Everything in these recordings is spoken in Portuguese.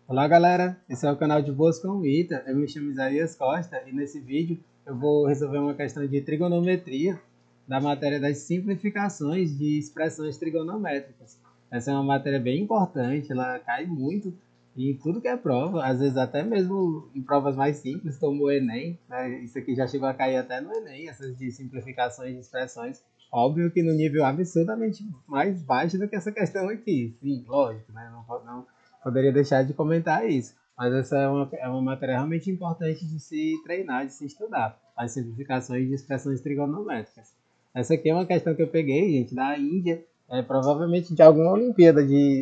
Olá galera, esse é o canal de Boas com o Ita, eu me chamo Isaías Costa e nesse vídeo eu vou resolver uma questão de trigonometria da matéria das simplificações de expressões trigonométricas. Essa é uma matéria bem importante, ela cai muito em tudo que é prova, às vezes até mesmo em provas mais simples como o Enem, né? Isso aqui já chegou a cair até no Enem, essas de simplificações de expressões. Óbvio que no nível absurdamente mais baixo do que essa questão aqui, sim, lógico, né? Não poderia deixar de comentar isso. Mas essa é uma matéria realmente importante de se treinar, de se estudar. As simplificações de expressões trigonométricas. Essa aqui é uma questão que eu peguei, gente, da Índia, provavelmente de alguma Olimpíada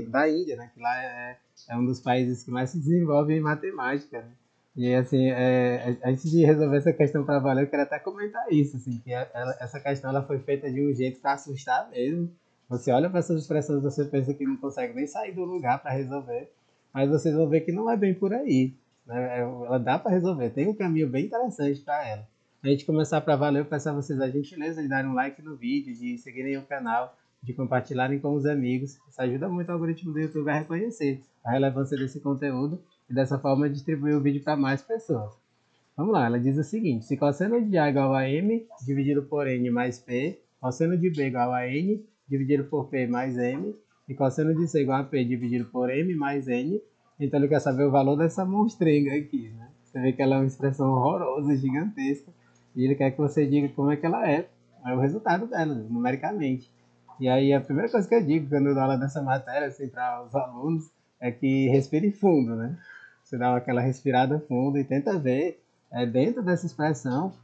da Índia, né? Que lá é um dos países que mais se desenvolve em matemática, né? E assim, antes de resolver essa questão para valer, eu quero até comentar isso, assim, que essa questão ela foi feita de um jeito para assustar mesmo. Você olha para essas expressões, você pensa que não consegue nem sair do lugar para resolver, mas vocês vão ver que não é bem por aí, né? Ela dá para resolver, tem um caminho bem interessante para ela. A gente começar para valer, eu peço a vocês a gentileza de darem um like no vídeo, de seguirem o canal, de compartilharem com os amigos. Isso ajuda muito o algoritmo do YouTube a reconhecer a relevância desse conteúdo e dessa forma distribuir o vídeo para mais pessoas. Vamos lá, ela diz o seguinte: se cosseno de A igual a M dividido por N mais P, cosseno de B igual a N dividido por P mais M, e cosseno de C igual a P dividido por M mais N, então ele quer saber o valor dessa monstrenga aqui, né? Você vê que ela é uma expressão horrorosa, gigantesca, e ele quer que você diga como é que ela é o resultado dela, numericamente. E aí a primeira coisa que eu digo quando eu dou aula dessa matéria, assim, para os alunos, é que respire fundo, né? Você dá aquela respirada fundo e tenta ver dentro dessa expressão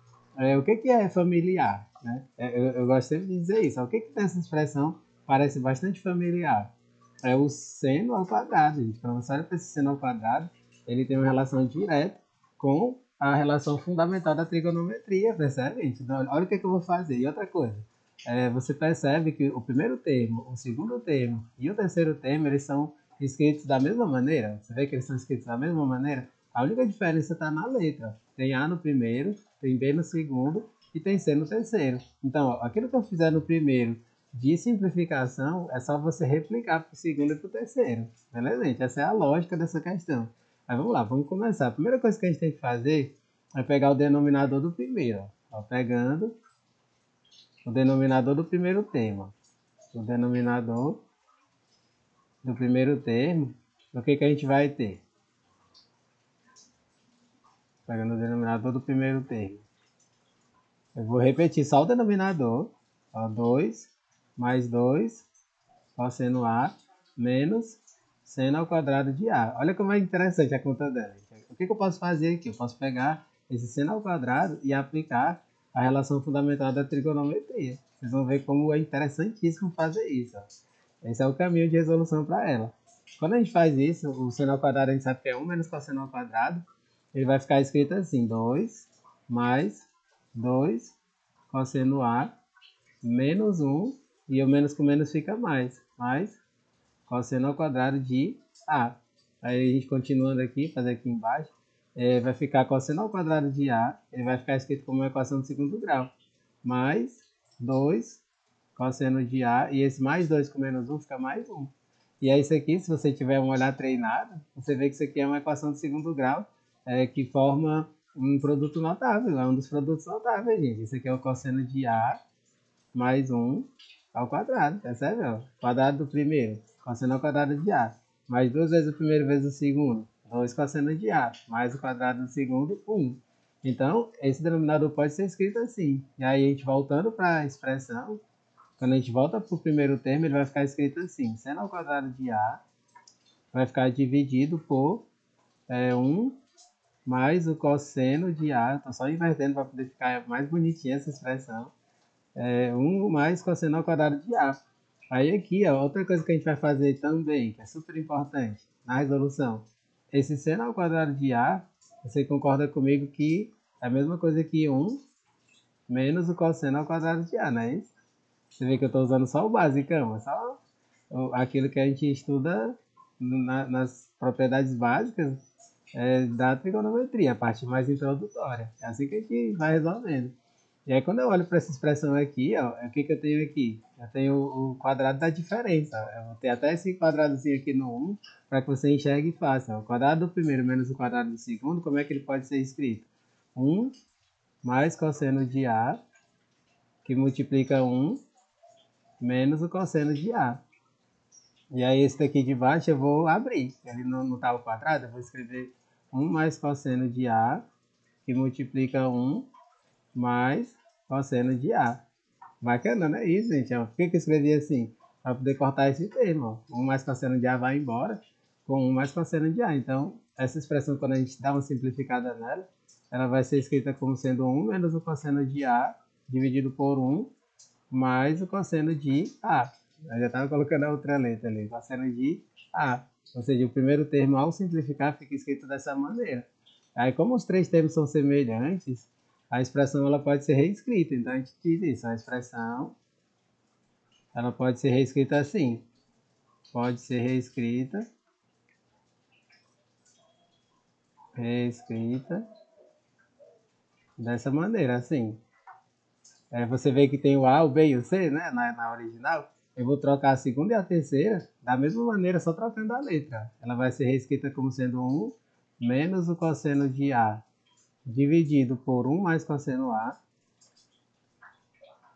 o que é familiar. Né? Eu gosto sempre de dizer isso. O que dessa expressão parece bastante familiar? É o seno ao quadrado, gente. Quando você olha para esse seno ao quadrado, ele tem uma relação direta com a relação fundamental da trigonometria, percebe, gente? Então, olha o que eu vou fazer. E outra coisa, você percebe que o primeiro termo, o segundo termo e o terceiro termo, eles são escritos da mesma maneira. Você vê que eles são escritos da mesma maneira? A única diferença está na letra. Tem A no primeiro, tem B no segundo e tem C no terceiro. Então, ó, aquilo que eu fizer no primeiro de simplificação é só você replicar para o segundo e para o terceiro. Beleza, gente? Essa é a lógica dessa questão. Mas vamos lá, vamos começar. A primeira coisa que a gente tem que fazer é pegar o denominador do primeiro. Ó, pegando o denominador do primeiro termo. O denominador do primeiro termo, o que a gente vai ter? Pegando o denominador do primeiro termo. Eu vou repetir só o denominador. Ó, 2 mais 2 cosseno A menos seno ao quadrado de A. Olha como é interessante a conta dela. O que eu posso fazer aqui? Eu posso pegar esse seno ao quadrado e aplicar a relação fundamental da trigonometria. Vocês vão ver como é interessantíssimo fazer isso. Ó. Esse é o caminho de resolução para ela. Quando a gente faz isso, o seno ao quadrado a gente sabe que é 1 menos cosseno ao quadrado. Ele vai ficar escrito assim: 2 mais 2 cosseno A menos 1, e o menos com menos fica mais cosseno ao quadrado de A. Aí a gente continuando aqui, fazer aqui embaixo, vai ficar cosseno ao quadrado de A, ele vai ficar escrito como uma equação de segundo grau, mais 2 cosseno de A, e esse mais 2 com menos 1 fica mais 1. E é isso aqui, se você tiver um olhar treinado, você vê que isso aqui é uma equação de segundo grau, que forma um produto notável, é um dos produtos notáveis, gente. Isso aqui é o cosseno de A mais 1 ao quadrado, percebe? Ó? Quadrado do primeiro, cosseno ao quadrado de A, mais 2 vezes o primeiro vezes o segundo, 2 cosseno de A, mais o quadrado do segundo, 1. Então, esse denominador pode ser escrito assim. E aí, a gente voltando para a expressão, quando a gente volta para o primeiro termo, ele vai ficar escrito assim: seno ao quadrado de A vai ficar dividido por 1 mais o cosseno de A. Estou só invertendo para poder ficar mais bonitinha essa expressão. 1 mais cosseno ao quadrado de A. Aí aqui, ó, outra coisa que a gente vai fazer também, que é super importante na resolução. Esse seno ao quadrado de A, você concorda comigo que é a mesma coisa que 1 menos o cosseno ao quadrado de A, não é isso? Você vê que eu estou usando só o basicão, é só aquilo que a gente estuda nas propriedades básicas da trigonometria, a parte mais introdutória. É assim que a gente vai resolvendo. E aí, quando eu olho para essa expressão aqui, ó, o que, que eu tenho aqui? Eu tenho o quadrado da diferença. Eu vou ter até esse quadradozinho aqui no 1, para que você enxergue e faça. O quadrado do primeiro menos o quadrado do segundo, como é que ele pode ser escrito? 1 mais cosseno de A, que multiplica 1 menos o cosseno de A. E aí, esse daqui de baixo eu vou abrir. Ele não está ao quadrado, eu vou escrever 1 mais cosseno de A, que multiplica 1 mais cosseno de A. Bacana, né? Isso, gente. Ó. Por que eu escrevi assim? Para poder cortar esse termo. Ó. 1 mais cosseno de A vai embora com 1 mais cosseno de A. Então, essa expressão, quando a gente dá uma simplificada nela, ela vai ser escrita como sendo 1 menos o cosseno de A dividido por 1 mais o cosseno de A. Eu já estava colocando a outra letra ali, cosseno de A. Ou seja, o primeiro termo, ao simplificar, fica escrito dessa maneira. Aí, como os três termos são semelhantes, a expressão ela pode ser reescrita. Então, a gente diz isso. A expressão ela pode ser reescrita assim. Pode ser reescrita dessa maneira, assim. Você vê que tem o A, o B e o C, né, na original. Eu vou trocar a segunda e a terceira da mesma maneira, só trocando a letra. Ela vai ser reescrita como sendo 1 menos o cosseno de A dividido por 1 mais cosseno A.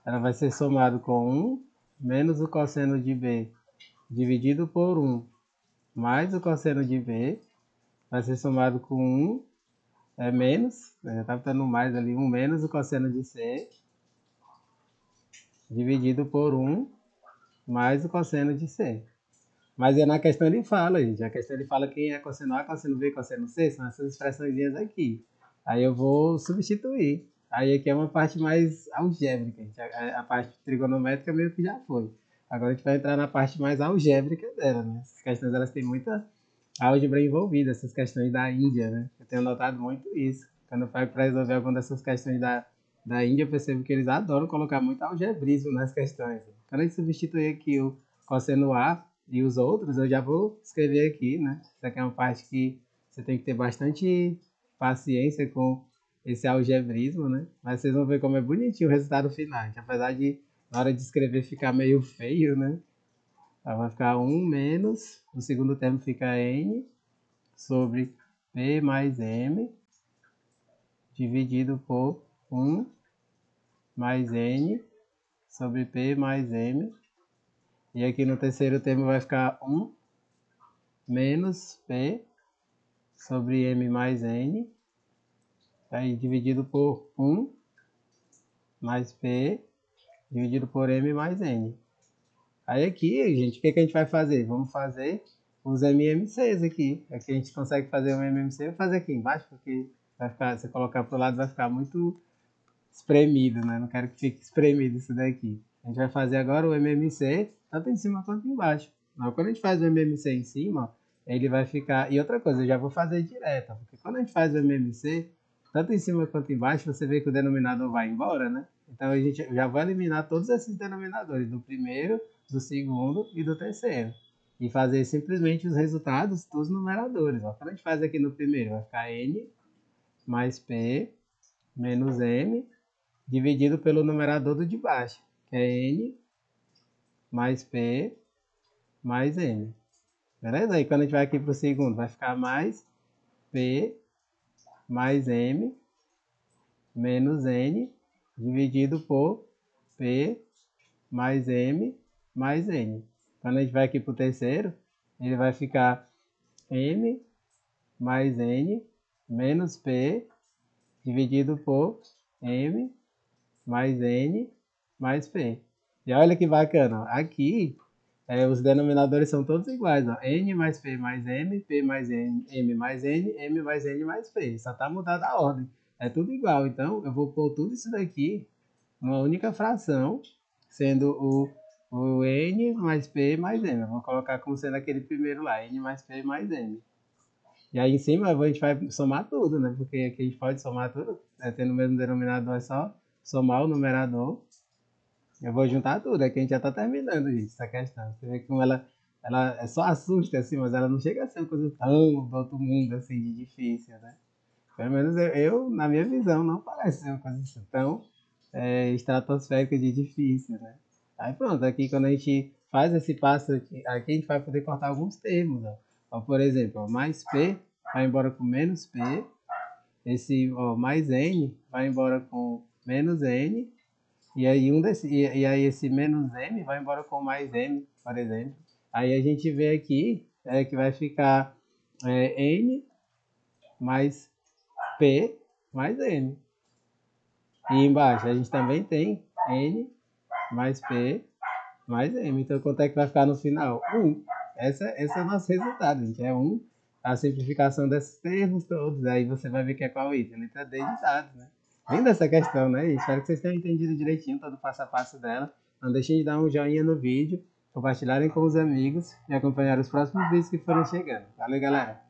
Ela vai ser somado com 1 menos o cosseno de B dividido por 1 mais o cosseno de B. Vai ser somado com 1 menos, já está botando mais ali, 1 menos o cosseno de C dividido por 1 mais o cosseno de C. Mas é na questão ele fala, gente. A questão ele fala quem é cosseno A, cosseno B, cosseno C, são essas expressões aqui. Aí eu vou substituir. Aí aqui é uma parte mais algébrica, gente. A parte trigonométrica meio que já foi. Agora a gente vai entrar na parte mais algébrica dela, né? Essas questões elas têm muita álgebra envolvida, essas questões da Índia, né? Eu tenho notado muito isso. Quando eu pego para resolver alguma dessas questões da Índia, eu percebo que eles adoram colocar muito algebrismo nas questões. Quando a gente substituir aqui o cosseno A e os outros, eu já vou escrever aqui, né? Isso aqui é uma parte que você tem que ter bastante paciência com esse algebrismo, né? Mas vocês vão ver como é bonitinho o resultado final. Apesar de, na hora de escrever, ficar meio feio, né? Vai ficar 1 menos, o segundo termo fica N sobre P mais M dividido por 1 mais N sobre P mais M. E aqui no terceiro termo vai ficar 1 menos P sobre M mais N. Aí dividido por 1 mais P dividido por M mais N. Aí aqui, gente, o que a gente vai fazer? Vamos fazer os MMCs aqui. Aqui a gente consegue fazer um MMC. Vou fazer aqui embaixo, porque vai ficar, se colocar para o lado vai ficar muito espremido, né? Não quero que fique espremido isso daqui. A gente vai fazer agora o MMC, tanto em cima quanto embaixo. Mas quando a gente faz o MMC em cima, ele vai ficar... E outra coisa, eu já vou fazer direto, porque quando a gente faz o MMC, tanto em cima quanto embaixo, você vê que o denominador vai embora, né? Então a gente já vai eliminar todos esses denominadores, do primeiro, do segundo e do terceiro. E fazer simplesmente os resultados dos numeradores. Ó. Quando a gente faz aqui no primeiro, vai ficar N mais P menos M dividido pelo numerador do de baixo, que é N mais P mais M. Beleza? Aí quando a gente vai aqui para o segundo, vai ficar mais P mais M menos N dividido por P mais M mais N. Quando a gente vai aqui para o terceiro, ele vai ficar M mais N menos P dividido por M mais N mais P. E olha que bacana, aqui os denominadores são todos iguais, ó. N mais P mais M, P mais N, M mais N, M mais N mais P. Só está mudada a ordem. É tudo igual, então eu vou pôr tudo isso daqui numa única fração, sendo o N mais P mais M. Eu vou colocar como sendo aquele primeiro lá, N mais P mais M. E aí em cima a gente vai somar tudo, né? Porque aqui a gente pode somar tudo, tendo o mesmo denominador, é só somar o numerador. Eu vou juntar tudo, aqui a gente já tá terminando isso, essa questão. Você vê como ela é só assusta, assim, mas ela não chega a ser uma coisa tão do outro mundo, assim, de difícil, né? Pelo menos na minha visão, não parece ser uma coisa assim, tão estratosférica de difícil, né? Aí pronto, aqui quando a gente faz esse passo aqui a gente vai poder cortar alguns termos, ó. Ó, por exemplo, ó, mais P vai embora com menos P, esse ó, mais N vai embora com menos N, e aí esse menos M vai embora com mais M, por exemplo. Aí a gente vê aqui que vai ficar N mais P mais N. E embaixo a gente também tem N mais P mais M. Então quanto é que vai ficar no final? 1. Esse é o nosso resultado, gente. É 1. A simplificação desses termos todos. Aí você vai ver que é qual item? Letra D de dados, né? Linda essa questão, né? Espero que vocês tenham entendido direitinho todo o passo a passo dela. Não deixem de dar um joinha no vídeo, compartilharem com os amigos e acompanhar os próximos vídeos que forem chegando. Valeu, galera!